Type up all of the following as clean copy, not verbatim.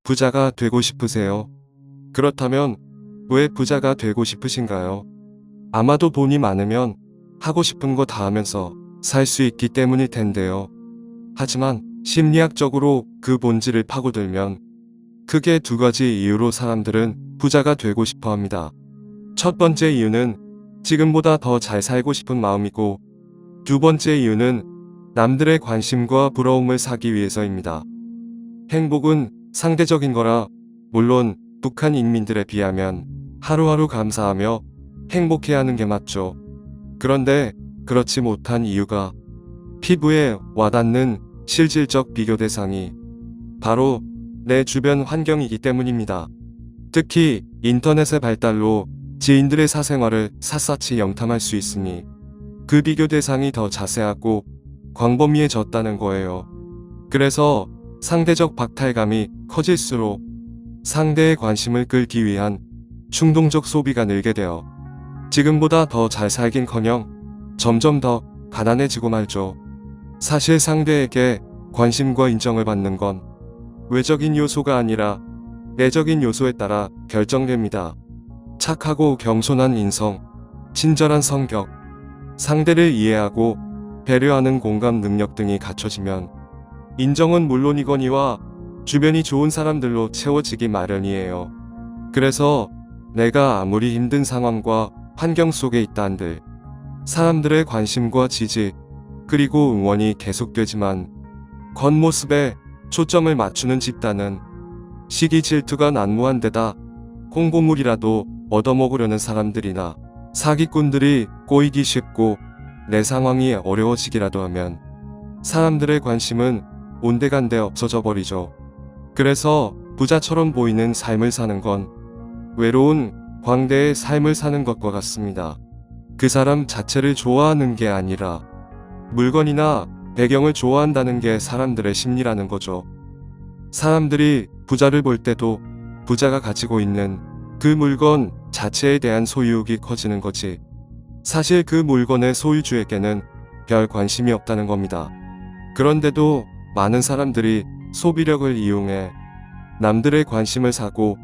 부자가 되고 싶으세요? 그렇다면 왜 부자가 되고 싶으신가요? 아마도 돈이 많으면 하고 싶은 거 다 하면서 살 수 있기 때문일 텐데요. 하지만 심리학적으로 그 본질을 파고들면 크게 두 가지 이유로 사람들은 부자가 되고 싶어 합니다. 첫 번째 이유는 지금보다 더 잘 살고 싶은 마음이고, 두 번째 이유는 남들의 관심과 부러움을 사기 위해서입니다. 행복은 상대적인 거라, 물론 북한 인민들에 비하면 하루하루 감사하며 행복해하는 게 맞죠. 그런데 그렇지 못한 이유가 피부에 와닿는 실질적 비교 대상이 바로 내 주변 환경이기 때문입니다. 특히 인터넷의 발달로 지인들의 사생활을 샅샅이 영탐할 수 있으니 그 비교 대상이 더 자세하고 광범위해졌다는 거예요. 그래서 상대적 박탈감이 커질수록 상대의 관심을 끌기 위한 충동적 소비가 늘게 되어 지금보다 더 잘 살긴커녕 점점 더 가난해지고 말죠. 사실 상대에게 관심과 인정을 받는 건 외적인 요소가 아니라 내적인 요소에 따라 결정됩니다. 착하고 겸손한 인성, 친절한 성격, 상대를 이해하고 배려하는 공감 능력 등이 갖춰지면 인정은 물론이거니와 주변이 좋은 사람들로 채워지기 마련이에요. 그래서 내가 아무리 힘든 상황과 환경 속에 있다 한들 사람들의 관심과 지지 그리고 응원이 계속되지만 겉모습에 초점을 맞추는 집단은 시기 질투가 난무한 데다 홍보물이라도 얻어먹으려는 사람들이나 사기꾼들이 꼬이기 쉽고 내 상황이 어려워지기라도 하면 사람들의 관심은 온데간데 없어져 버리죠. 그래서 부자처럼 보이는 삶을 사는 건 외로운 광대의 삶을 사는 것과 같습니다. 그 사람 자체를 좋아하는 게 아니라 물건이나 배경을 좋아한다는 게 사람들의 심리라는 거죠. 사람들이 부자를 볼 때도 부자가 가지고 있는 그 물건 자체에 대한 소유욕이 커지는 거지, 사실 그 물건의 소유주에게는 별 관심이 없다는 겁니다. 그런데도 많은 사람들이 소비력을 이용해 남들의 관심을 사고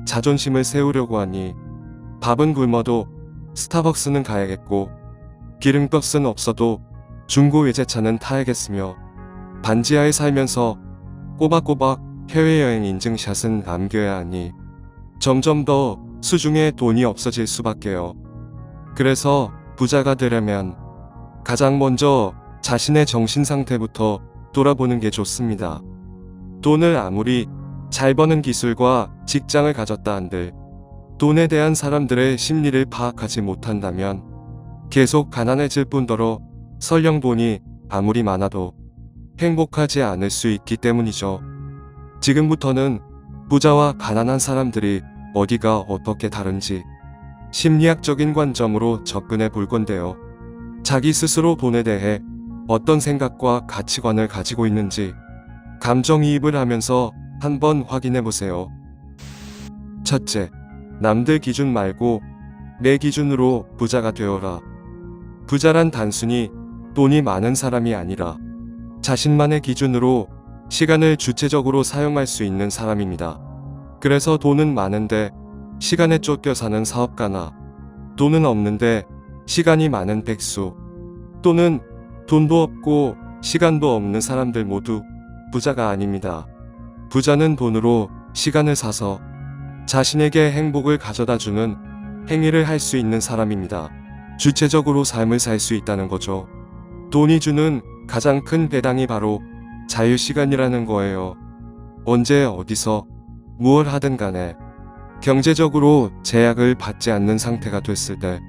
자존심을 세우려고 하니 밥은 굶어도 스타벅스는 가야겠고 기름값은 없어도 중고 외제차는 타야겠으며 반지하에 살면서 꼬박꼬박 해외여행 인증샷은 남겨야 하니 점점 더 수중에 돈이 없어질 수밖에요. 그래서 부자가 되려면 가장 먼저 자신의 정신 상태부터 돌아보는 게 좋습니다. 돈을 아무리 잘 버는 기술과 직장을 가졌다 한들 돈에 대한 사람들의 심리를 파악하지 못한다면 계속 가난해질 뿐더러 설령 돈이 아무리 많아도 행복하지 않을 수 있기 때문이죠. 지금부터는 부자와 가난한 사람들이 어디가 어떻게 다른지 심리학적인 관점으로 접근해 볼 건데요. 자기 스스로 돈에 대해 어떤 생각과 가치관을 가지고 있는지 감정이입을 하면서 한번 확인해 보세요. 첫째, 남들 기준 말고 내 기준으로 부자가 되어라. 부자란 단순히 돈이 많은 사람이 아니라 자신만의 기준으로 시간을 주체적으로 사용할 수 있는 사람입니다. 그래서 돈은 많은데 시간에 쫓겨 사는 사업가나 돈은 없는데 시간이 많은 백수 또는 돈도 없고 시간도 없는 사람들 모두 부자가 아닙니다. 부자는 돈으로 시간을 사서 자신에게 행복을 가져다주는 행위를 할 수 있는 사람입니다. 주체적으로 삶을 살 수 있다는 거죠. 돈이 주는 가장 큰 배당이 바로 자유시간이라는 거예요. 언제 어디서 무엇 하든 간에 경제적으로 제약을 받지 않는 상태가 됐을 때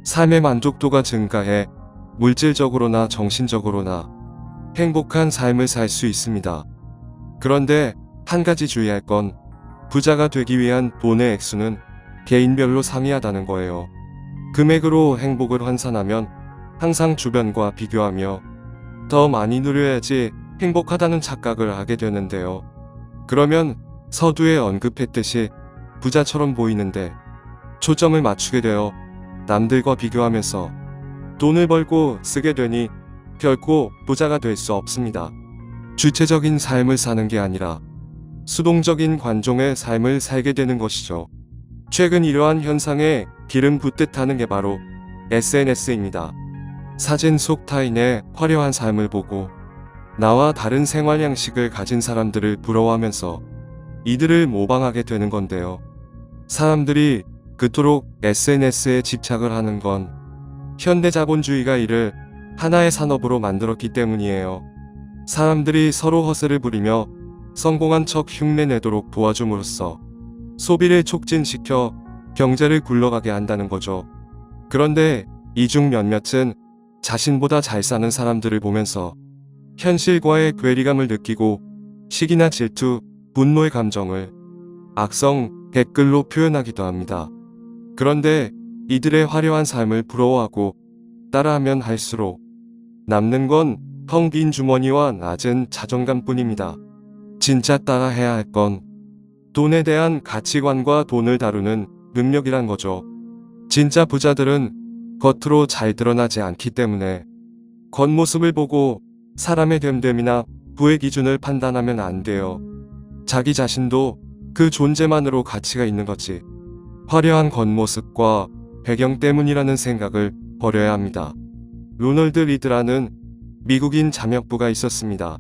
삶의 만족도가 증가해 물질적으로나 정신적으로나 행복한 삶을 살 수 있습니다. 그런데 한 가지 주의할 건 부자가 되기 위한 돈의 액수는 개인별로 상이하다는 거예요. 금액으로 행복을 환산하면 항상 주변과 비교하며 더 많이 누려야지 행복하다는 착각을 하게 되는데요. 그러면 서두에 언급했듯이 부자처럼 보이는데 초점을 맞추게 되어 남들과 비교하면서 돈을 벌고 쓰게 되니 결코 부자가 될 수 없습니다. 주체적인 삶을 사는 게 아니라 수동적인 관종의 삶을 살게 되는 것이죠. 최근 이러한 현상에 기름 붓듯 하는 게 바로 SNS입니다. 사진 속 타인의 화려한 삶을 보고 나와 다른 생활 양식을 가진 사람들을 부러워하면서 이들을 모방하게 되는 건데요. 사람들이 그토록 SNS에 집착을 하는 건 현대자본주의가 이를 하나의 산업으로 만들었기 때문이에요. 사람들이 서로 허세를 부리며 성공한 척 흉내내도록 도와줌으로써 소비를 촉진시켜 경제를 굴러가게 한다는 거죠. 그런데 이 중 몇몇은 자신보다 잘 사는 사람들을 보면서 현실과의 괴리감을 느끼고 시기나 질투, 분노의 감정을 악성 댓글로 표현하기도 합니다. 그런데 이들의 화려한 삶을 부러워하고 따라하면 할수록 남는 건 텅 빈 주머니와 낮은 자존감뿐입니다. 진짜 따라해야 할 건 돈에 대한 가치관과 돈을 다루는 능력이란 거죠. 진짜 부자들은 겉으로 잘 드러나지 않기 때문에 겉모습을 보고 사람의 됨됨이나 부의 기준을 판단하면 안 돼요. 자기 자신도 그 존재만으로 가치가 있는 거지. 화려한 겉모습과 배경 때문이라는 생각을 버려야 합니다. 로널드 리드라는 미국인 자명부가 있었습니다.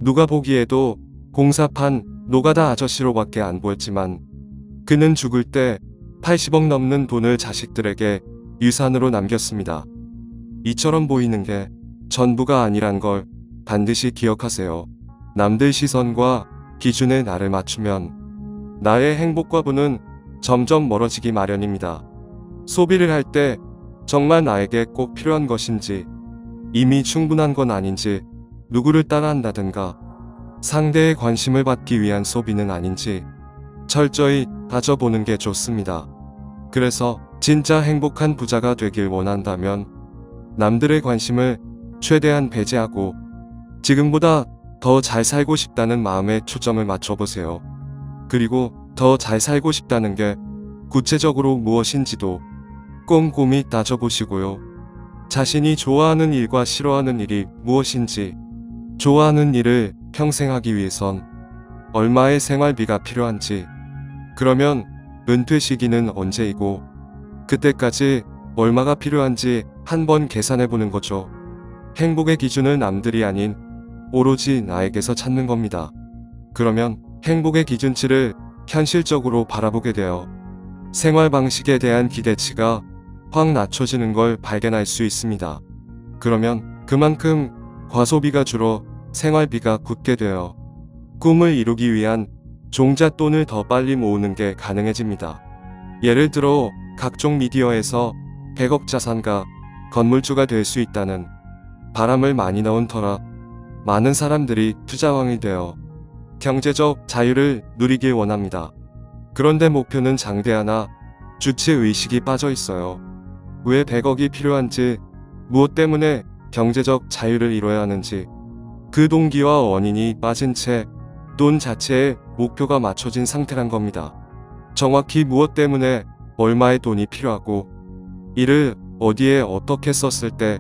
누가 보기에도 공사판 노가다 아저씨로밖에 안 보였지만 그는 죽을 때 80억 넘는 돈을 자식들에게 유산으로 남겼습니다. 이처럼 보이는 게 전부가 아니란 걸 반드시 기억하세요. 남들 시선과 기준에 나를 맞추면 나의 행복과 부는 점점 멀어지기 마련입니다. 소비를 할 때 정말 나에게 꼭 필요한 것인지, 이미 충분한 건 아닌지, 누구를 따라한다든가 상대의 관심을 받기 위한 소비는 아닌지 철저히 따져보는 게 좋습니다. 그래서 진짜 행복한 부자가 되길 원한다면 남들의 관심을 최대한 배제하고 지금보다 더 잘 살고 싶다는 마음에 초점을 맞춰보세요. 그리고 더 잘 살고 싶다는 게 구체적으로 무엇인지도 꼼꼼히 따져보시고요. 자신이 좋아하는 일과 싫어하는 일이 무엇인지, 좋아하는 일을 평생 하기 위해선 얼마의 생활비가 필요한지, 그러면 은퇴 시기는 언제이고 그때까지 얼마가 필요한지 한번 계산해보는 거죠. 행복의 기준을 남들이 아닌 오로지 나에게서 찾는 겁니다. 그러면 행복의 기준치를 현실적으로 바라보게 되어 생활 방식에 대한 기대치가 확 낮춰지는 걸 발견할 수 있습니다. 그러면 그만큼 과소비가 줄어 생활비가 굳게 되어 꿈을 이루기 위한 종잣돈을 더 빨리 모으는 게 가능해집니다. 예를 들어 각종 미디어에서 100억 자산가, 건물주가 될 수 있다는 바람을 많이 넣은 터라 많은 사람들이 투자왕이 되어 경제적 자유를 누리길 원합니다. 그런데 목표는 장대하나 주체의식이 빠져 있어요. 왜 100억이 필요한지, 무엇 때문에 경제적 자유를 이뤄야 하는지, 그 동기와 원인이 빠진 채 돈 자체에 목표가 맞춰진 상태란 겁니다. 정확히 무엇 때문에 얼마의 돈이 필요하고 이를 어디에 어떻게 썼을 때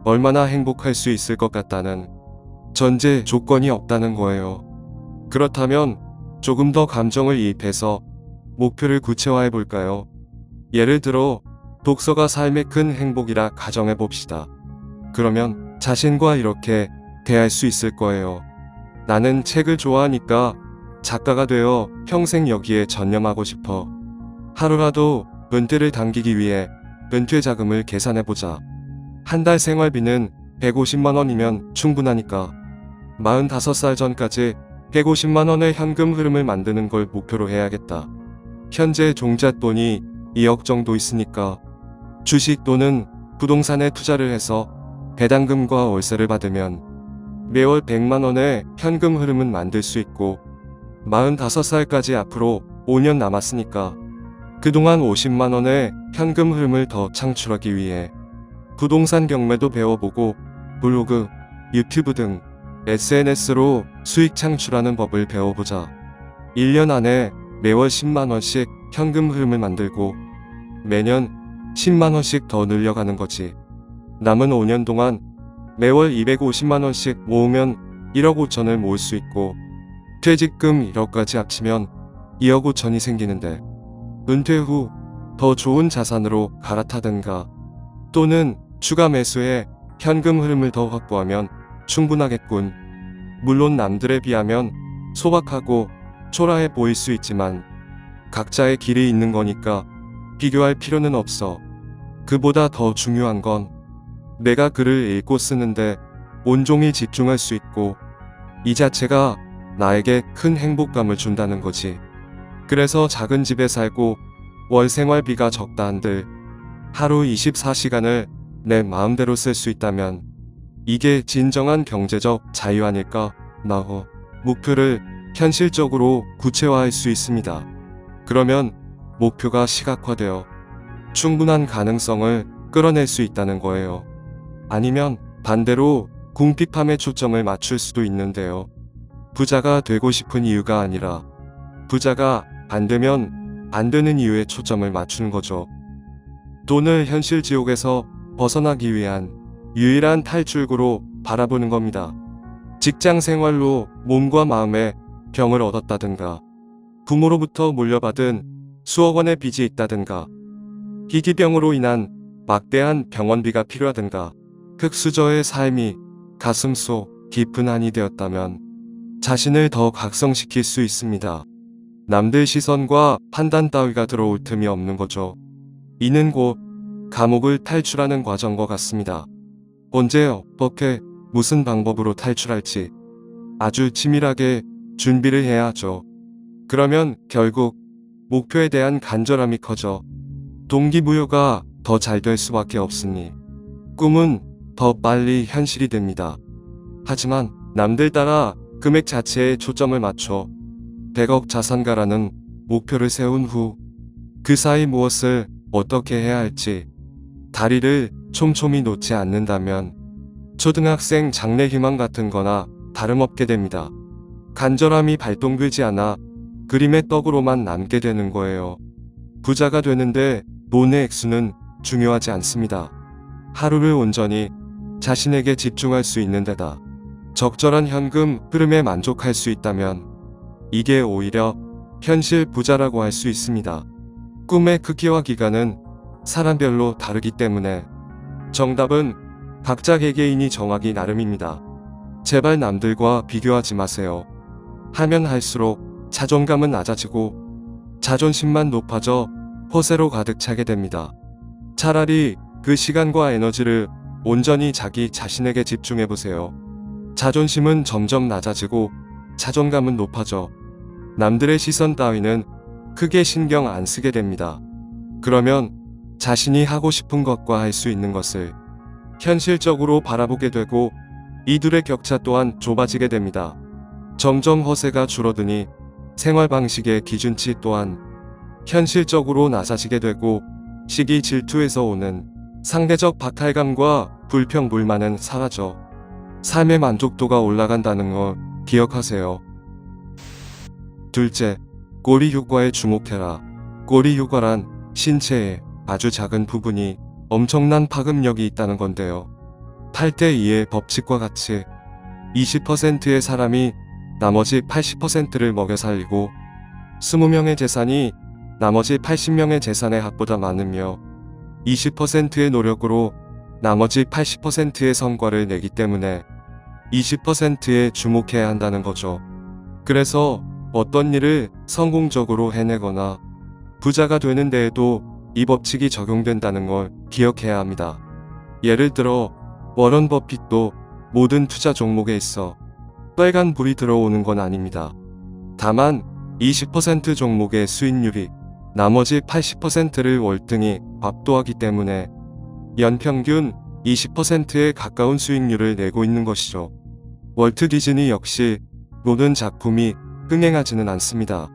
얼마나 행복할 수 있을 것 같다는 전제 조건이 없다는 거예요. 그렇다면 조금 더 감정을 이입해서 목표를 구체화해 볼까요? 예를 들어 독서가 삶의 큰 행복이라 가정해 봅시다. 그러면 자신과 이렇게 대할 수 있을 거예요. 나는 책을 좋아하니까 작가가 되어 평생 여기에 전념하고 싶어. 하루라도 은퇴를 당기기 위해 은퇴 자금을 계산해보자. 한 달 생활비는 150만 원이면 충분하니까 45살 전까지 150만 원의 현금 흐름을 만드는 걸 목표로 해야겠다. 현재 종잣돈이 2억 정도 있으니까 주식 또는 부동산에 투자를 해서 배당금과 월세를 받으면 매월 100만 원의 현금 흐름은 만들 수 있고 45살까지 앞으로 5년 남았으니까 그동안 50만 원의 현금 흐름을 더 창출하기 위해 부동산 경매도 배워보고 블로그, 유튜브 등 SNS로 수익 창출하는 법을 배워보자. 1년 안에 매월 10만 원씩 현금 흐름을 만들고 매년 10만 원씩 더 늘려가는 거지. 남은 5년 동안 매월 250만 원씩 모으면 1억 5천을 모을 수 있고 퇴직금 1억까지 합치면 2억 5천이 생기는데 은퇴 후 더 좋은 자산으로 갈아타든가 또는 추가 매수해 현금 흐름을 더 확보하면 충분하겠군. 물론 남들에 비하면 소박하고 초라해 보일 수 있지만 각자의 길이 있는 거니까 비교할 필요는 없어. 그보다 더 중요한 건 내가 글을 읽고 쓰는데 온종일 집중할 수 있고 이 자체가 나에게 큰 행복감을 준다는 거지. 그래서 작은 집에 살고 월 생활비가 적다 한들 하루 24시간을 내 마음대로 쓸 수 있다면 이게 진정한 경제적 자유 아닐까? 나호 목표를 현실적으로 구체화할 수 있습니다. 그러면 목표가 시각화되어 충분한 가능성을 끌어낼 수 있다는 거예요. 아니면 반대로 궁핍함에 초점을 맞출 수도 있는데요. 부자가 되고 싶은 이유가 아니라 부자가 안 되면 안 되는 이유에 초점을 맞추는 거죠. 돈을 현실 지옥에서 벗어나기 위한 유일한 탈출구로 바라보는 겁니다. 직장 생활로 몸과 마음의 병을 얻었다든가 부모로부터 물려받은 수억 원의 빚이 있다든가 희귀병으로 인한 막대한 병원비가 필요하든가 흑수저의 삶이 가슴속 깊은 한이 되었다면 자신을 더 각성시킬 수 있습니다. 남들 시선과 판단 따위가 들어올 틈이 없는 거죠. 이는 곧 감옥을 탈출하는 과정과 같습니다. 언제 어떻게 무슨 방법으로 탈출할지 아주 치밀하게 준비를 해야 하죠. 그러면 결국 목표에 대한 간절함이 커져 동기부여가 더 잘 될 수밖에 없으니 꿈은 더 빨리 현실이 됩니다. 하지만 남들 따라 금액 자체에 초점을 맞춰 100억 자산가라는 목표를 세운 후 그 사이 무엇을 어떻게 해야 할지 다리를 촘촘히 놓지 않는다면 초등학생 장래 희망 같은 거나 다름없게 됩니다. 간절함이 발동되지 않아 그림의 떡으로만 남게 되는 거예요. 부자가 되는데 돈의 액수는 중요하지 않습니다. 하루를 온전히 자신에게 집중할 수 있는 데다 적절한 현금 흐름에 만족할 수 있다면 이게 오히려 현실 부자라고 할 수 있습니다. 꿈의 크기와 기간은 사람별로 다르기 때문에 정답은 각자 개개인이 정하기 나름입니다. 제발 남들과 비교하지 마세요. 하면 할수록 자존감은 낮아지고 자존심만 높아져 허세로 가득 차게 됩니다. 차라리 그 시간과 에너지를 온전히 자기 자신에게 집중해보세요. 자존심은 점점 낮아지고 자존감은 높아져 남들의 시선 따위는 크게 신경 안 쓰게 됩니다. 그러면 자신이 하고 싶은 것과 할 수 있는 것을 현실적으로 바라보게 되고 이 둘의 격차 또한 좁아지게 됩니다. 점점 허세가 줄어드니 생활 방식의 기준치 또한 현실적으로 낮아지게 되고 시기 질투에서 오는 상대적 박탈감과 불평불만은 사라져 삶의 만족도가 올라간다는 걸 기억하세요. 둘째, 꼬리 효과에 주목해라. 꼬리 효과란 신체의 아주 작은 부분이 엄청난 파급력이 있다는 건데요. 8대2의 법칙과 같이 20%의 사람이 나머지 80%를 먹여 살리고 20명의 재산이 나머지 80명의 재산의 합보다 많으며 20%의 노력으로 나머지 80%의 성과를 내기 때문에 20%에 주목해야 한다는 거죠. 그래서 어떤 일을 성공적으로 해내거나 부자가 되는 데에도 이 법칙이 적용된다는 걸 기억해야 합니다. 예를 들어 워런 버핏도 모든 투자 종목에 있어 빨간 불이 들어오는 건 아닙니다. 다만 20% 종목의 수익률이 나머지 80%를 월등히 압도하기 때문에 연평균 20%에 가까운 수익률을 내고 있는 것이죠. 월트 디즈니 역시 모든 작품이 흥행하지는 않습니다.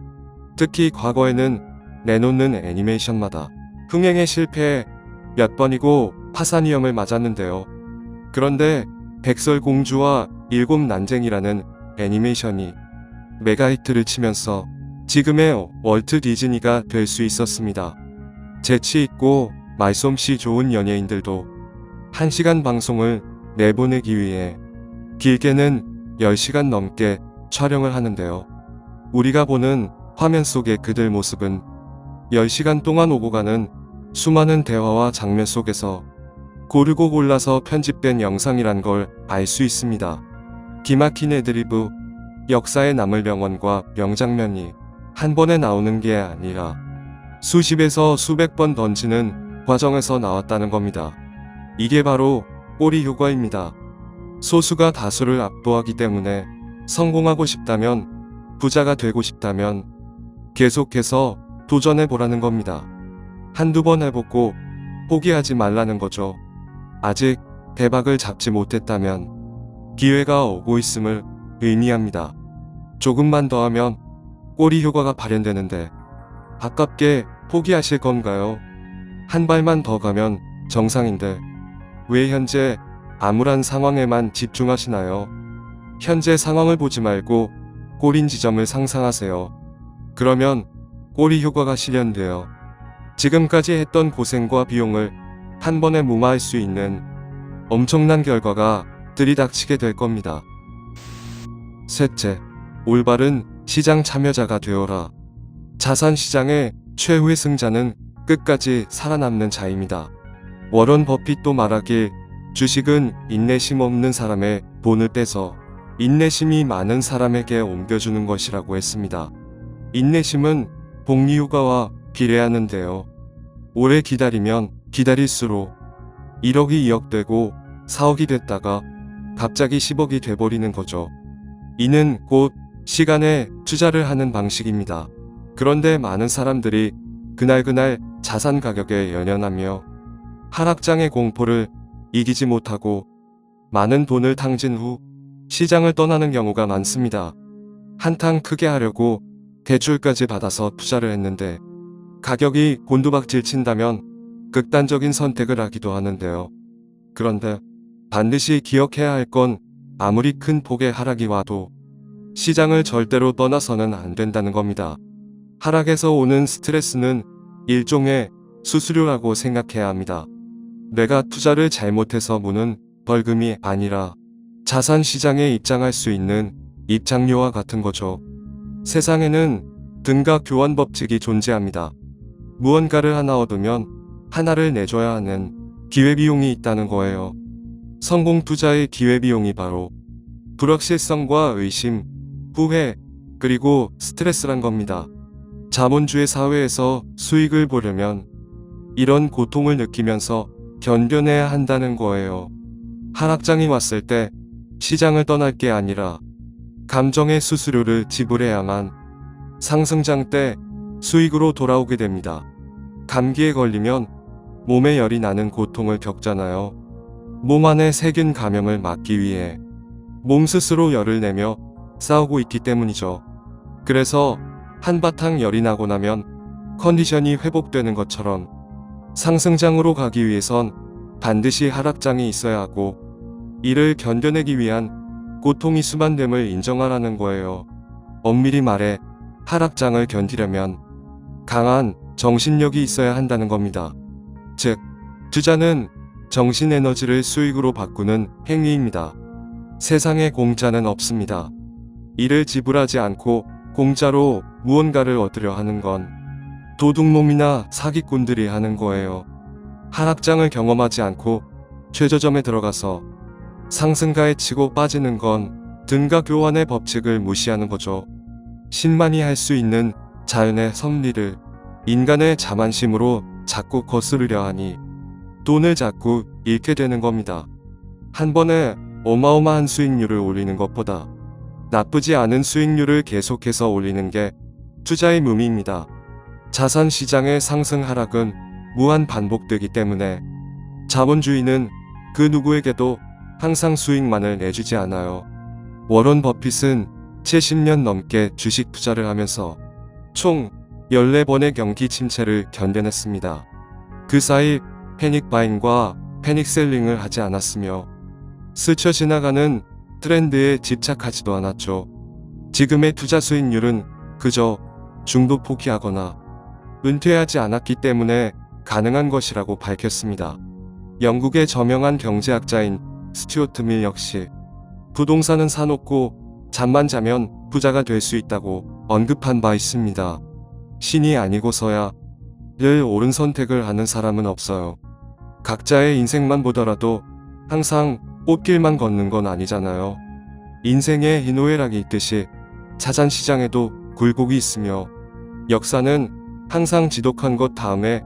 특히 과거에는 내놓는 애니메이션마다 흥행에 실패해 몇 번이고 파산 위험을 맞았는데요. 그런데 백설공주와 일곱 난쟁이라는 애니메이션이 메가히트를 치면서 지금의 월트 디즈니가 될 수 있었습니다. 재치있고 말솜씨 좋은 연예인들도 1시간 방송을 내보내기 위해 길게는 10시간 넘게 촬영을 하는데요. 우리가 보는 화면 속의 그들 모습은 10시간 동안 오고 가는 수많은 대화와 장면 속에서 고르고 골라서 편집된 영상이란 걸 알 수 있습니다. 기막힌 애드리브, 역사에 남을 명언과 명장면이 한 번에 나오는 게 아니라 수십에서 수백 번 던지는 과정에서 나왔다는 겁니다. 이게 바로 꼬리 효과입니다. 소수가 다수를 압도하기 때문에 성공하고 싶다면, 부자가 되고 싶다면 계속해서 도전해 보라는 겁니다. 한두 번 해보고 포기하지 말라는 거죠. 아직 대박을 잡지 못했다면 기회가 오고 있음을 의미합니다. 조금만 더 하면 꼬리 효과가 발현되는데 아깝게 포기하실 건가요? 한 발만 더 가면 정상인데 왜 현재 암울한 상황에만 집중하시나요? 현재 상황을 보지 말고 꼬린 지점을 상상하세요. 그러면 꼬리 효과가 실현되어 지금까지 했던 고생과 비용을 한 번에 무마할 수 있는 엄청난 결과가 들이닥치게 될 겁니다. 셋째, 올바른 시장 참여자가 되어라. 자산시장의 최후의 승자는 끝까지 살아남는 자입니다. 워런 버핏도 말하길 주식은 인내심 없는 사람의 돈을 빼서 인내심이 많은 사람에게 옮겨주는 것이라고 했습니다. 인내심은 복리효과와 비례하는데요. 오래 기다리면 기다릴수록 1억이 2억 되고 4억이 됐다가 갑자기 10억이 돼버리는 거죠. 이는 곧 시간에 투자를 하는 방식입니다. 그런데 많은 사람들이 그날그날 자산 가격에 연연하며 하락장의 공포를 이기지 못하고 많은 돈을 탕진 후 시장을 떠나는 경우가 많습니다. 한탕 크게 하려고 대출까지 받아서 투자를 했는데 가격이 곤두박질 친다면 극단적인 선택을 하기도 하는데요. 그런데 반드시 기억해야 할 건 아무리 큰 폭의 하락이 와도 시장을 절대로 떠나서는 안 된다는 겁니다. 하락에서 오는 스트레스는 일종의 수수료라고 생각해야 합니다. 내가 투자를 잘못해서 무는 벌금이 아니라 자산시장에 입장할 수 있는 입장료와 같은 거죠. 세상에는 등가 교환 법칙이 존재합니다. 무언가를 하나 얻으면 하나를 내줘야 하는 기회비용이 있다는 거예요. 성공 투자의 기회비용이 바로 불확실성과 의심, 후회, 그리고 스트레스란 겁니다. 자본주의 사회에서 수익을 보려면 이런 고통을 느끼면서 견뎌내야 한다는 거예요. 하락장이 왔을 때 시장을 떠날 게 아니라 감정의 수수료를 지불해야만 상승장 때 수익으로 돌아오게 됩니다. 감기에 걸리면 몸에 열이 나는 고통을 겪잖아요. 몸 안에 세균 감염을 막기 위해 몸 스스로 열을 내며 싸우고 있기 때문이죠. 그래서 한바탕 열이 나고 나면 컨디션이 회복되는 것처럼 상승장으로 가기 위해선 반드시 하락장이 있어야 하고 이를 견뎌내기 위한 고통이 수반됨을 인정하라는 거예요. 엄밀히 말해 하락장을 견디려면 강한 정신력이 있어야 한다는 겁니다. 즉, 투자는 정신 에너지를 수익으로 바꾸는 행위입니다. 세상에 공짜는 없습니다. 이를 지불하지 않고 공짜로 무언가를 얻으려 하는 건 도둑놈이나 사기꾼들이 하는 거예요. 하락장을 경험하지 않고 최저점에 들어가서 상승가에 치고 빠지는 건 등가 교환의 법칙을 무시하는 거죠. 신만이 할 수 있는 자연의 섭리를 인간의 자만심으로 자꾸 거스르려 하니 돈을 자꾸 잃게 되는 겁니다. 한 번에 어마어마한 수익률을 올리는 것보다 나쁘지 않은 수익률을 계속해서 올리는 게 투자의 묘미입니다. 자산시장의 상승 하락은 무한 반복되기 때문에 자본주의는 그 누구에게도 항상 수익만을 내주지 않아요. 워런 버핏은 70년 넘게 주식 투자를 하면서 총 14번의 경기 침체를 견뎌냈습니다. 그 사이 패닉 바잉과 패닉 셀링을 하지 않았으며 스쳐 지나가는 트렌드에 집착하지도 않았죠. 지금의 투자 수익률은 그저 중도 포기하거나 은퇴하지 않았기 때문에 가능한 것이라고 밝혔습니다. 영국의 저명한 경제학자인 스튜어트 밀 역시 부동산은 사놓고 잠만 자면 부자가 될 수 있다고 언급한 바 있습니다. 신이 아니고서야 늘 옳은 선택을 하는 사람은 없어요. 각자의 인생만 보더라도 항상 꽃길만 걷는 건 아니잖아요. 인생에 희노애락이 있듯이 자산시장에도 굴곡이 있으며 역사는 항상 지독한 것 다음에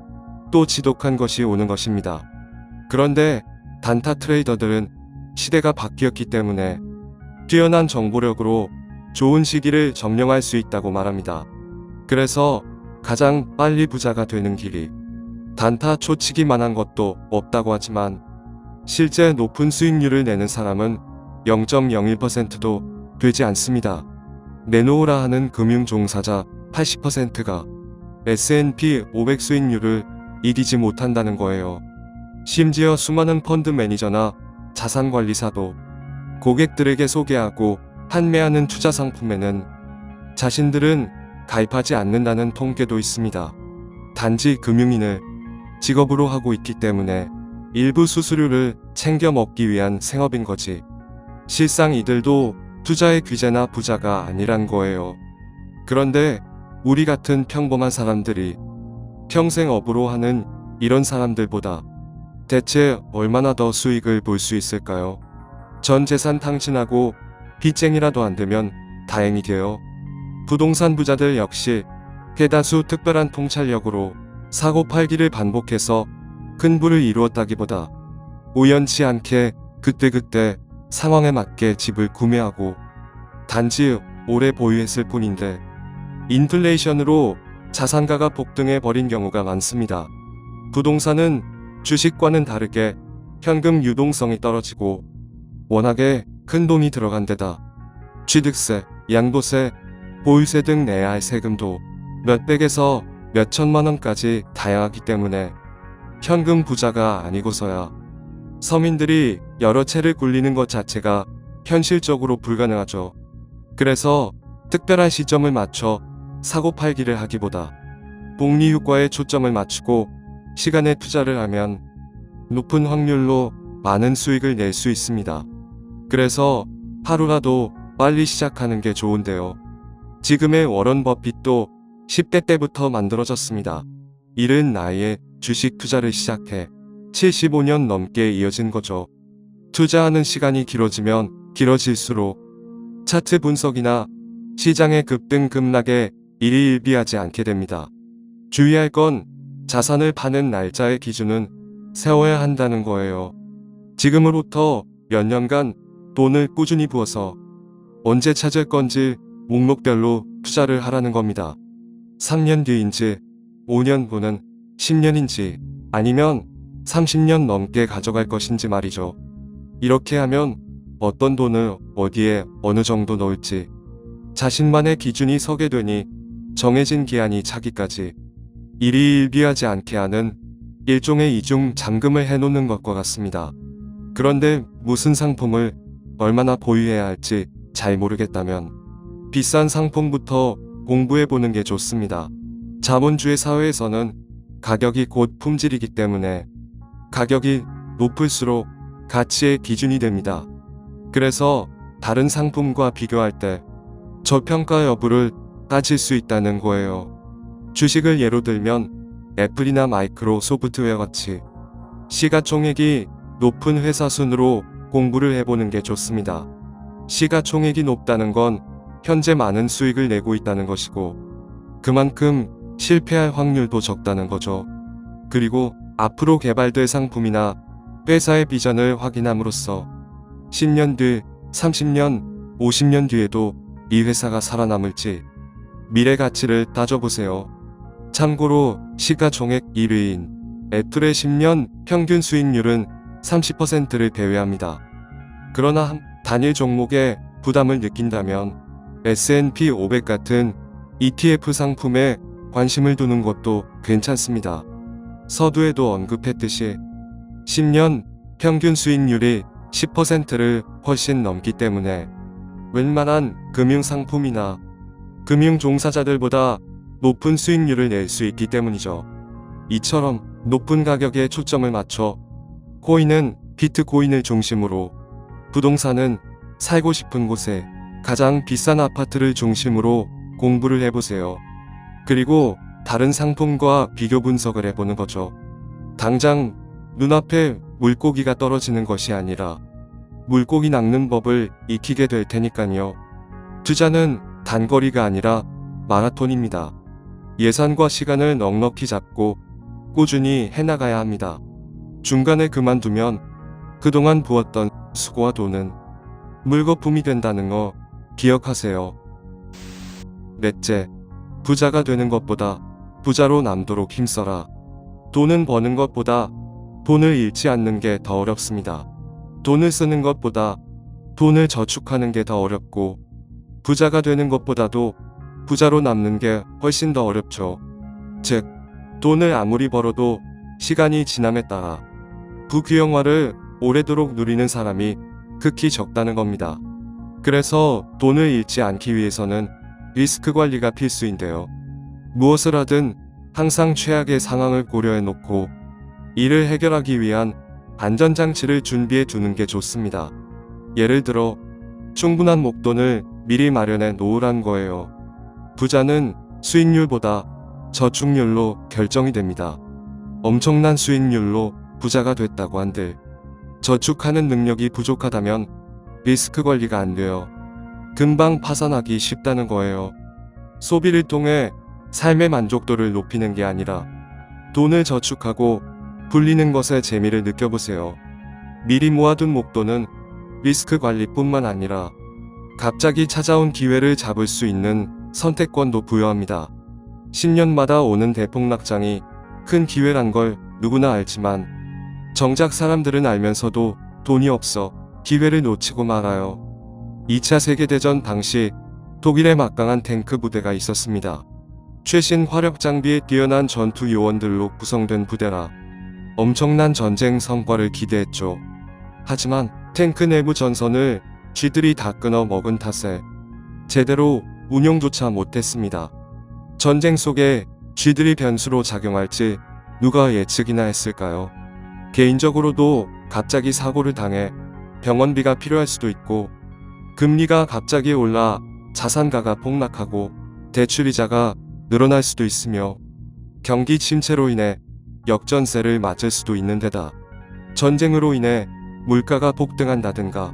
또 지독한 것이 오는 것입니다. 그런데 단타 트레이더들은 시대가 바뀌었기 때문에 뛰어난 정보력으로 좋은 시기를 점령할 수 있다고 말합니다. 그래서 가장 빨리 부자가 되는 길이 단타 초치기만한 것도 없다고 하지만 실제 높은 수익률을 내는 사람은 0.01%도 되지 않습니다. 내놓으라 하는 금융 종사자 80%가 S&P 500 수익률을 이기지 못한다는 거예요. 심지어 수많은 펀드 매니저나 자산관리사도 고객들에게 소개하고 판매하는 투자 상품에는 자신들은 가입하지 않는다는 통계도 있습니다. 단지 금융인을 직업으로 하고 있기 때문에 일부 수수료를 챙겨 먹기 위한 생업인 거지. 실상 이들도 투자의 귀재나 부자가 아니란 거예요. 그런데 우리 같은 평범한 사람들이 평생 업으로 하는 이런 사람들보다 대체 얼마나 더 수익을 볼 수 있을까요? 전 재산 탕진하고 빚쟁이라도 안 되면 다행이 돼요. 부동산 부자들 역시 대다수 특별한 통찰력으로 사고 팔기를 반복해서 큰 부를 이루었다기보다 우연치 않게 그때그때 상황에 맞게 집을 구매하고 단지 오래 보유했을 뿐인데 인플레이션으로 자산가가 폭등해 버린 경우가 많습니다. 부동산은 주식과는 다르게 현금 유동성이 떨어지고 워낙에 큰 돈이 들어간 데다 취득세, 양도세, 보유세 등 내야 할 세금도 몇백에서 몇천만 원까지 다양하기 때문에 현금 부자가 아니고서야 서민들이 여러 채를 굴리는 것 자체가 현실적으로 불가능하죠. 그래서 특별한 시점을 맞춰 사고 팔기를 하기보다 복리 효과에 초점을 맞추고 시간에 투자를 하면 높은 확률로 많은 수익을 낼 수 있습니다. 그래서 하루라도 빨리 시작하는 게 좋은데요. 지금의 워런 버핏도 10대 때부터 만들어졌습니다. 이른 나이에 주식 투자를 시작해 75년 넘게 이어진 거죠. 투자하는 시간이 길어지면 길어질수록 차트 분석이나 시장의 급등 급락에 일희일비하지 않게 됩니다. 주의할 건 자산을 파는 날짜의 기준은 세워야 한다는 거예요. 지금으로부터 몇 년간 돈을 꾸준히 부어서 언제 찾을 건지 목록별로 투자를 하라는 겁니다. 3년 뒤인지 5년 후는 10년인지 아니면 30년 넘게 가져갈 것인지 말이죠. 이렇게 하면 어떤 돈을 어디에 어느 정도 넣을지 자신만의 기준이 서게 되니 정해진 기한이 차기까지 일희일비하지 않게 하는 일종의 이중 잠금을 해놓는 것과 같습니다. 그런데 무슨 상품을 얼마나 보유해야 할지 잘 모르겠다면 비싼 상품부터 공부해보는 게 좋습니다. 자본주의 사회에서는 가격이 곧 품질이기 때문에 가격이 높을수록 가치의 기준이 됩니다. 그래서 다른 상품과 비교할 때 저평가 여부를 따질 수 있다는 거예요. 주식을 예로 들면 애플이나 마이크로소프트웨어 같이 시가총액이 높은 회사 순으로 공부를 해보는 게 좋습니다. 시가총액이 높다는 건 현재 많은 수익을 내고 있다는 것이고 그만큼 실패할 확률도 적다는 거죠. 그리고 앞으로 개발될 상품이나 회사의 비전을 확인함으로써 10년 뒤, 30년, 50년 뒤에도 이 회사가 살아남을지 미래 가치를 따져보세요. 참고로 시가총액 1위인 애플의 10년 평균 수익률은 30%를 배회합니다. 그러나 한 단일 종목에 부담을 느낀다면 S&P 500 같은 ETF 상품에 관심을 두는 것도 괜찮습니다. 서두에도 언급했듯이 10년 평균 수익률이 10%를 훨씬 넘기 때문에 웬만한 금융상품이나 금융종사자들보다 높은 수익률을 낼 수 있기 때문이죠. 이처럼 높은 가격에 초점을 맞춰 코인은 비트코인을 중심으로, 부동산은 살고 싶은 곳에 가장 비싼 아파트를 중심으로 공부를 해보세요. 그리고 다른 상품과 비교 분석을 해보는 거죠. 당장 눈앞에 물고기가 떨어지는 것이 아니라 물고기 낚는 법을 익히게 될 테니까요. 투자는 단거리가 아니라 마라톤입니다. 예산과 시간을 넉넉히 잡고 꾸준히 해나가야 합니다. 중간에 그만두면 그동안 부었던 수고와 돈은 물거품이 된다는 거 기억하세요. 넷째, 부자가 되는 것보다 부자로 남도록 힘써라. 돈은 버는 것보다 돈을 잃지 않는 게 더 어렵습니다. 돈을 쓰는 것보다 돈을 저축하는 게 더 어렵고, 부자가 되는 것보다도 부자로 남는 게 훨씬 더 어렵죠. 즉, 돈을 아무리 벌어도 시간이 지남에 따라 부귀영화를 오래도록 누리는 사람이 극히 적다는 겁니다. 그래서 돈을 잃지 않기 위해서는 리스크 관리가 필수인데요. 무엇을 하든 항상 최악의 상황을 고려해 놓고 이를 해결하기 위한 안전장치를 준비해 두는 게 좋습니다. 예를 들어 충분한 목돈을 미리 마련해 놓으란 거예요. 부자는 수익률보다 저축률로 결정이 됩니다. 엄청난 수익률로 부자가 됐다고 한들 저축하는 능력이 부족하다면 리스크 관리가 안 돼요. 금방 파산하기 쉽다는 거예요. 소비를 통해 삶의 만족도를 높이는 게 아니라 돈을 저축하고 불리는 것에 재미를 느껴보세요. 미리 모아둔 목돈은 리스크 관리뿐만 아니라 갑자기 찾아온 기회를 잡을 수 있는 선택권도 부여합니다. 10년마다 오는 대폭락장이 큰 기회란 걸 누구나 알지만 정작 사람들은 알면서도 돈이 없어 기회를 놓치고 말아요. 2차 세계대전 당시 독일의 막강한 탱크 부대가 있었습니다. 최신 화력 장비에 뛰어난 전투 요원들로 구성된 부대라 엄청난 전쟁 성과를 기대했죠. 하지만 탱크 내부 전선을 쥐들이 다 끊어 먹은 탓에 제대로 운용조차 못했습니다. 전쟁 속에 쥐들이 변수로 작용할지 누가 예측이나 했을까요? 개인적으로도 갑자기 사고를 당해 병원비가 필요할 수도 있고, 금리가 갑자기 올라 자산가가 폭락하고 대출이자가 늘어날 수도 있으며, 경기 침체로 인해 역전세를 맞을 수도 있는 데다 전쟁으로 인해 물가가 폭등한다든가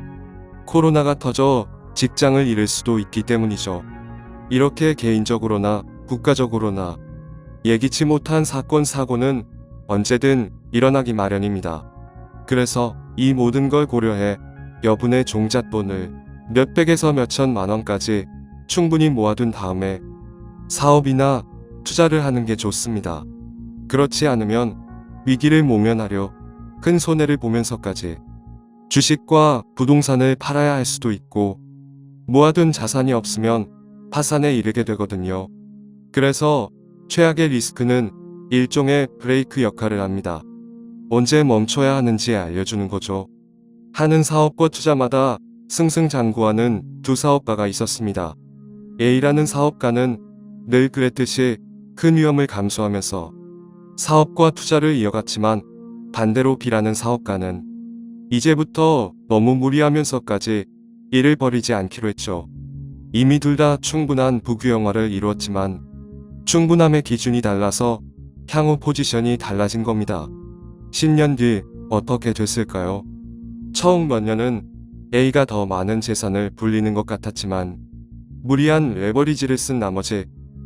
코로나가 터져 직장을 잃을 수도 있기 때문이죠. 이렇게 개인적으로나 국가적으로나 예기치 못한 사건 사고는 언제든 일어나기 마련입니다. 그래서 이 모든 걸 고려해 여분의 종잣돈을 몇백에서 몇천만 원까지 충분히 모아둔 다음에 사업이나 투자를 하는 게 좋습니다. 그렇지 않으면 위기를 모면하려 큰 손해를 보면서까지 주식과 부동산을 팔아야 할 수도 있고, 모아둔 자산이 없으면 파산에 이르게 되거든요. 그래서 최악의 리스크는 일종의 브레이크 역할을 합니다. 언제 멈춰야 하는지 알려주는 거죠. 하는 사업과 투자마다 승승장구하는 두 사업가가 있었습니다. A라는 사업가는 늘 그랬듯이 큰 위험을 감수하면서 사업과 투자를 이어갔지만, 반대로 B라는 사업가는 이제부터 너무 무리하면서까지 일을 벌이지 않기로 했죠. 이미 둘 다 충분한 부귀영화를 이루었지만 충분함의 기준이 달라서 향후 포지션이 달라진 겁니다. 10년 뒤 어떻게 됐을까요? 처음 몇 년은 A가 더 많은 재산을 불리는 것 같았지만 무리한 레버리지를 쓴 나머지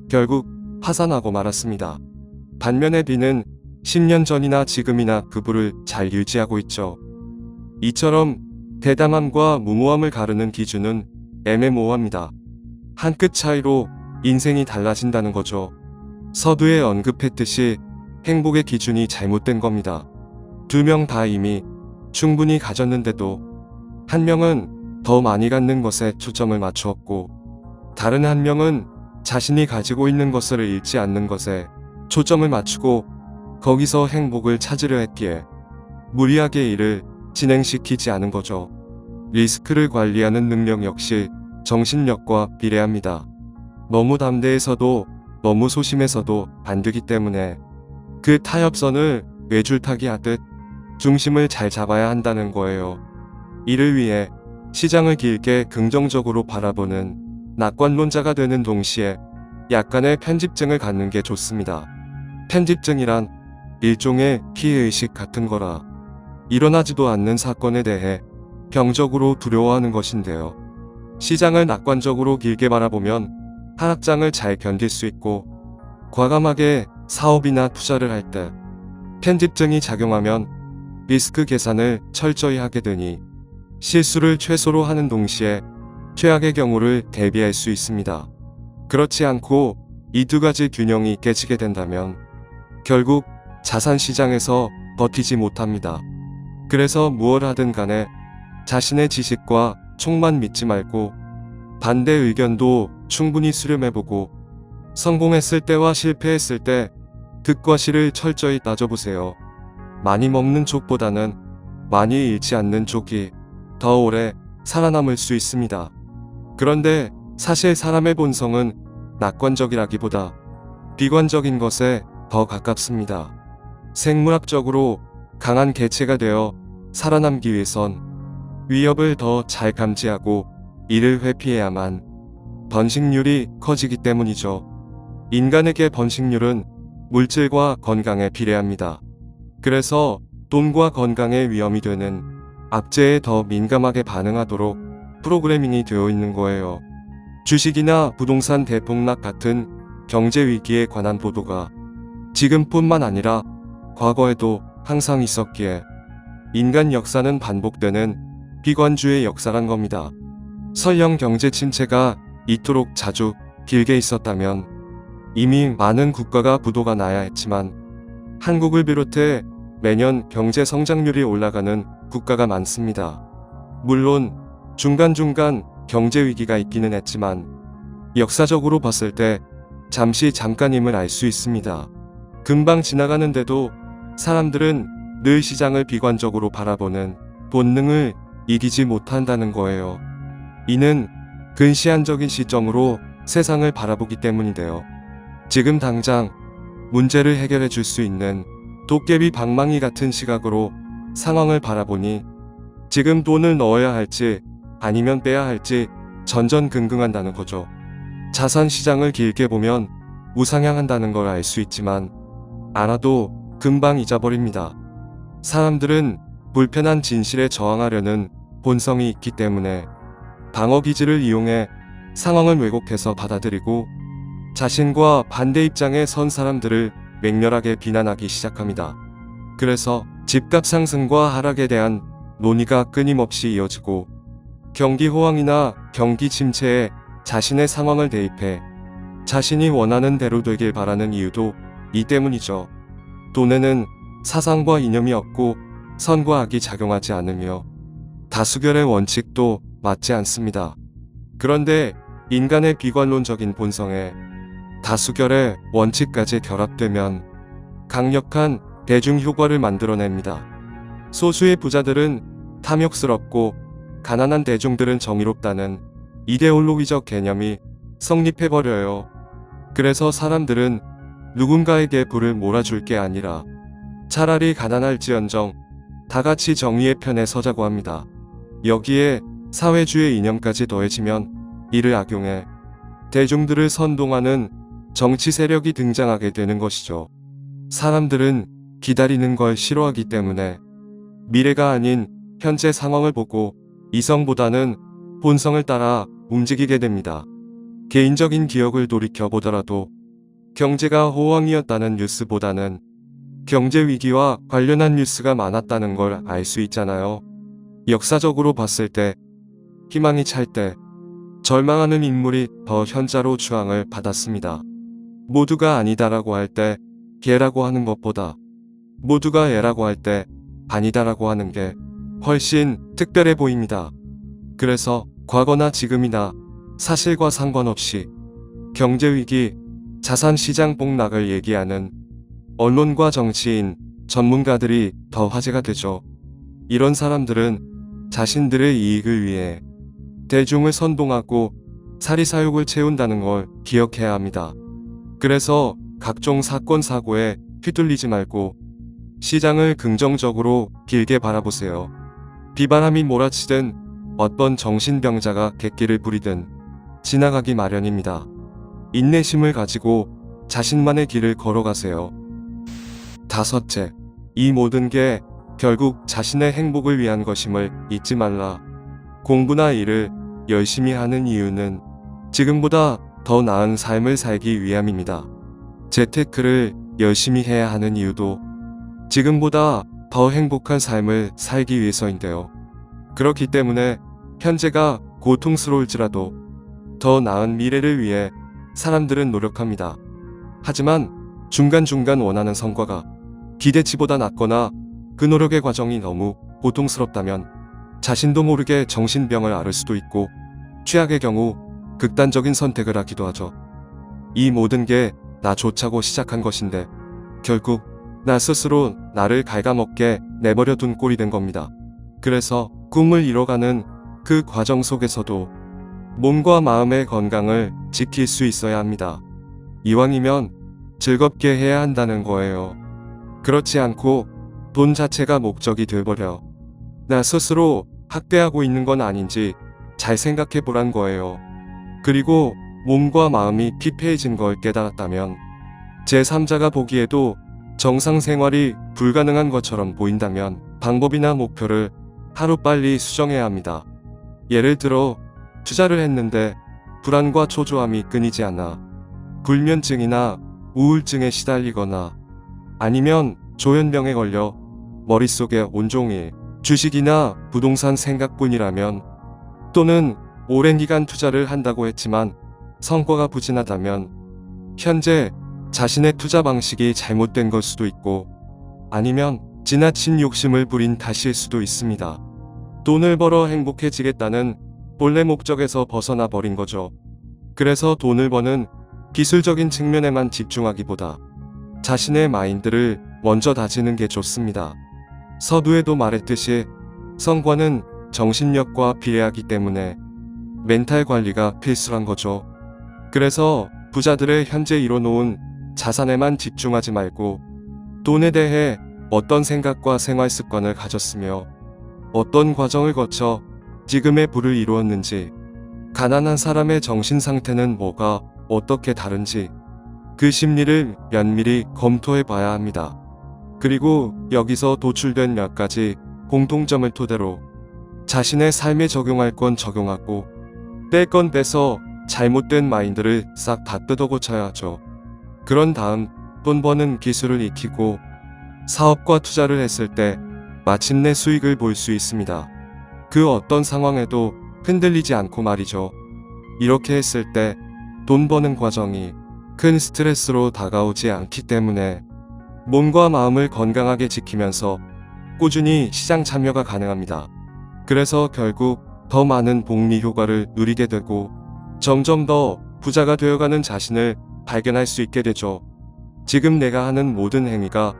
결국 파산하고 말았습니다. 반면에 B는 10년 전이나 지금이나 그 부를 잘 유지하고 있죠. 이처럼 대담함과 무모함을 가르는 기준은 애매모호합니다. 한 끗 차이로 인생이 달라진다는 거죠. 서두에 언급했듯이 행복의 기준이 잘못된 겁니다. 두 명 다 이미 충분히 가졌는데도 한 명은 더 많이 갖는 것에 초점을 맞추었고, 다른 한 명은 자신이 가지고 있는 것을 잃지 않는 것에 초점을 맞추고 거기서 행복을 찾으려 했기에 무리하게 일을 진행시키지 않은 거죠. 리스크를 관리하는 능력 역시 정신력과 비례합니다. 너무 담대해서도 너무 소심해서도 안 되기 때문에 그 타협선을 외줄타기 하듯 중심을 잘 잡아야 한다는 거예요. 이를 위해 시장을 길게 긍정적으로 바라보는 낙관론자가 되는 동시에 약간의 편집증을 갖는 게 좋습니다. 편집증이란 일종의 피해의식 같은 거라 일어나지도 않는 사건에 대해 병적으로 두려워하는 것인데요. 시장을 낙관적으로 길게 바라보면 하락장을 잘 견딜 수 있고 과감하게 사업이나 투자를 할 때 편집증이 작용하면 리스크 계산을 철저히 하게 되니 실수를 최소로 하는 동시에 최악의 경우를 대비할 수 있습니다. 그렇지 않고 이 두 가지 균형이 깨지게 된다면 결국 자산시장에서 버티지 못합니다. 그래서 무엇 하든 간에 자신의 지식과 촉만 믿지 말고 반대 의견도 충분히 수렴해보고 성공했을 때와 실패했을 때 득과 실을 철저히 따져보세요. 많이 먹는 족보다는 많이 잃지 않는 족이 더 오래 살아남을 수 있습니다. 그런데 사실 사람의 본성은 낙관적이라기보다 비관적인 것에 더 가깝습니다. 생물학적으로 강한 개체가 되어 살아남기 위해선 위협을 더 잘 감지하고 이를 회피해야만 번식률이 커지기 때문이죠. 인간에게 번식률은 물질과 건강에 비례합니다. 그래서 돈과 건강에 위험이 되는 악재에 더 민감하게 반응하도록 프로그래밍이 되어 있는 거예요. 주식이나 부동산 대폭락 같은 경제 위기에 관한 보도가 지금뿐만 아니라 과거에도 항상 있었기에 인간 역사는 반복되는 비관주의 역사란 겁니다. 설령 경제 침체가 이토록 자주 길게 있었다면 이미 많은 국가가 부도가 나야 했지만 한국을 비롯해 매년 경제 성장률이 올라가는 국가가 많습니다. 물론 중간중간 경제 위기가 있기는 했지만 역사적으로 봤을 때 잠깐임을 알 수 있습니다. 금방 지나가는데도 사람들은 늘 시장을 비관적으로 바라보는 본능을 이기지 못한다는 거예요. 이는 근시안적인 시점으로 세상을 바라보기 때문인데요. 지금 당장 문제를 해결해 줄 수 있는 도깨비 방망이 같은 시각으로 상황을 바라보니 지금 돈을 넣어야 할지 아니면 빼야 할지 전전긍긍한다는 거죠. 자산 시장을 길게 보면 우상향한다는 걸 알 수 있지만 알아도 금방 잊어버립니다. 사람들은 불편한 진실에 저항하려는 본성이 있기 때문에 방어기지를 이용해 상황을 왜곡해서 받아들이고 자신과 반대 입장에 선 사람들을 맹렬하게 비난하기 시작합니다. 그래서 집값 상승과 하락에 대한 논의가 끊임없이 이어지고 경기 호황이나 경기 침체에 자신의 상황을 대입해 자신이 원하는 대로 되길 바라는 이유도 이 때문이죠. 돈에는 사상과 이념이 없고 선과 악이 작용하지 않으며 다수결의 원칙도 맞지 않습니다. 그런데 인간의 비관론적인 본성에 다수결의 원칙까지 결합되면 강력한 대중 효과를 만들어냅니다. 소수의 부자들은 탐욕스럽고 가난한 대중들은 정의롭다는 이데올로기적 개념이 성립해버려요. 그래서 사람들은 누군가에게 불을 몰아줄 게 아니라 차라리 가난할지언정 다같이 정의의 편에 서자고 합니다. 여기에 사회주의 이념까지 더해지면 이를 악용해 대중들을 선동하는 정치 세력이 등장하게 되는 것이죠. 사람들은 기다리는 걸 싫어하기 때문에 미래가 아닌 현재 상황을 보고 이성보다는 본성을 따라 움직이게 됩니다. 개인적인 기억을 돌이켜보더라도 경제가 호황이었다는 뉴스보다는 경제 위기와 관련한 뉴스가 많았다는 걸 알 수 있잖아요. 역사적으로 봤을 때 희망이 찰 때 절망하는 인물이 더 현자로 추앙을 받았습니다. 모두가 아니다라고 할 때 개라고 하는 것보다 모두가 애라고 할 때 아니다라고 하는 게 훨씬 특별해 보입니다. 그래서 과거나 지금이나 사실과 상관없이 경제위기, 자산시장 폭락을 얘기하는 언론과 정치인, 전문가들이 더 화제가 되죠. 이런 사람들은 자신들의 이익을 위해 대중을 선동하고 사리사욕을 채운다는 걸 기억해야 합니다. 그래서 각종 사건 사고에 휘둘리지 말고 시장을 긍정적으로 길게 바라보세요. 비바람이 몰아치든 어떤 정신병자가 객기를 부리든 지나가기 마련입니다. 인내심을 가지고 자신만의 길을 걸어가세요. 다섯째, 이 모든 게 결국 자신의 행복을 위한 것임을 잊지 말라. 공부나 일을 열심히 하는 이유는 지금보다 더 나은 삶을 살기 위함입니다. 재테크를 열심히 해야 하는 이유도 지금보다 더 행복한 삶을 살기 위해서인데요. 그렇기 때문에 현재가 고통스러울지라도 더 나은 미래를 위해 사람들은 노력합니다. 하지만 중간중간 원하는 성과가 기대치보다 낮거나 그 노력의 과정이 너무 고통스럽다면 자신도 모르게 정신병을 앓을 수도 있고 최악의 경우 극단적인 선택을 하기도 하죠. 이 모든 게 나 좋자고 시작한 것인데 결국 나 스스로 나를 갉아먹게 내버려 둔 꼴이 된 겁니다. 그래서 꿈을 이뤄가는 그 과정 속에서도 몸과 마음의 건강을 지킬 수 있어야 합니다. 이왕이면 즐겁게 해야 한다는 거예요. 그렇지 않고 돈 자체가 목적이 돼버려 나 스스로 학대하고 있는 건 아닌지 잘 생각해 보란 거예요. 그리고 몸과 마음이 피폐해진 걸 깨달았다면 제3자가 보기에도 정상 생활이 불가능한 것처럼 보인다면 방법이나 목표를 하루빨리 수정해야 합니다. 예를 들어 투자를 했는데 불안과 초조함이 끊이지 않아 불면증이나 우울증에 시달리거나 아니면 조현병에 걸려 머릿속에 온종일 주식이나 부동산 생각뿐이라면 또는 오랜 기간 투자를 한다고 했지만 성과가 부진하다면 현재 자신의 투자 방식이 잘못된 걸 수도 있고 아니면 지나친 욕심을 부린 탓일 수도 있습니다. 돈을 벌어 행복해지겠다는 본래 목적에서 벗어나 버린 거죠. 그래서 돈을 버는 기술적인 측면에만 집중하기보다 자신의 마인드를 먼저 다지는 게 좋습니다. 서두에도 말했듯이 성과는 정신력과 비례하기 때문에 멘탈 관리가 필수란 거죠. 그래서 부자들의 현재 이뤄놓은 자산에만 집중하지 말고 돈에 대해 어떤 생각과 생활 습관을 가졌으며 어떤 과정을 거쳐 지금의 부를 이루었는지, 가난한 사람의 정신 상태는 뭐가 어떻게 다른지 그 심리를 면밀히 검토해 봐야 합니다. 그리고 여기서 도출된 몇 가지 공통점을 토대로 자신의 삶에 적용할 건 적용하고 뺄 건 빼서 잘못된 마인드를 싹 다 뜯어 고쳐야 하죠. 그런 다음 돈 버는 기술을 익히고 사업과 투자를 했을 때 마침내 수익을 볼 수 있습니다. 그 어떤 상황에도 흔들리지 않고 말이죠. 이렇게 했을 때 돈 버는 과정이 큰 스트레스로 다가오지 않기 때문에 몸과 마음을 건강하게 지키면서 꾸준히 시장 참여가 가능합니다. 그래서 결국 더 많은 복리 효과를 누리게 되고 점점 더 부자가 되어가는 자신을 발견할 수 있게 되죠. 지금 내가 하는 모든 행위가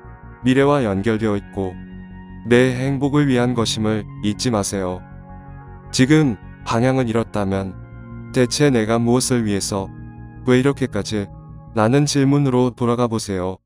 미래와 연결되어 있고 내 행복을 위한 것임을 잊지 마세요. 지금 방향을 잃었다면 대체 내가 무엇을 위해서 왜 이렇게까지 라는 질문으로 돌아가 보세요.